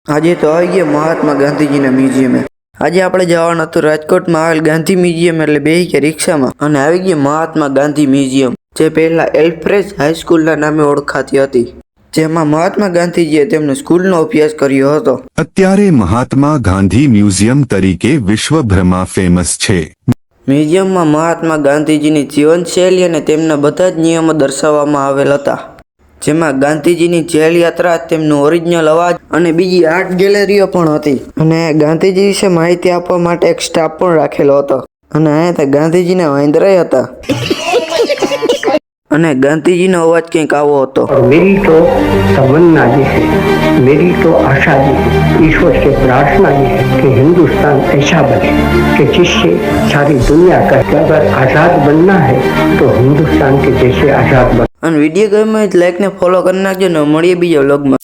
આજે તો આવી ગયા મહાત્મા ગાંધીજીના મ્યુઝિયમે. આજે આપણે જવાનું હતું રાજકોટમાં આવેલ ગાંધી મ્યુઝિયમ, એટલે બેહી ગયા રિક્ષામાં અને આવી ગયા મહાત્મા ગાંધી મ્યુઝિયમ, જે પહેલા એલ્ફ્રેડ હાઈસ્કૂલના નામે ઓળખાતી હતી, જેમાં મહાત્મા ગાંધીજીએ તેમનો સ્કૂલનો અભ્યાસ કર્યો હતો. અત્યારે મહાત્મા ગાંધી મ્યુઝિયમ તરીકે વિશ્વભરમાં ફેમસ છે. મ્યુઝિયમમાં મહાત્મા ગાંધીજીની જીવનશૈલી અને તેમના બધા જ નિયમો દર્શાવવામાં આવેલ હતા, જેમાં ગાંધીજીની જેલ યાત્રા, તેમનું ઓરિજિનલ અવાજ અને બીજી આર્ટ ગેલેરીઓ પણ હતી. અને ગાંધીજી વિશે માહિતી આપવા માટે એક સ્ટાફ પણ રાખેલો હતો. અને અહીંયા ગાંધીજીના વાંદરાય હતા. અને ગાંધીજીનો અવાજ કંઈક આવો હતો. मेरी तो तमन्ना ये है, मेरी तो आशा ये है, ईश्वर से प्रार्थना ये है कि हिंदुस्तान ऐसा बने कि जिससे सारी दुनिया का अगर आज़ाद बनना है तो हिंदुस्तान के जैसे आज़ाद बन. અને વિડીયો ગમે તો લાઈક ને ફોલો કરી નાખજો ને મળીએ બીજા વ્લોગમાં.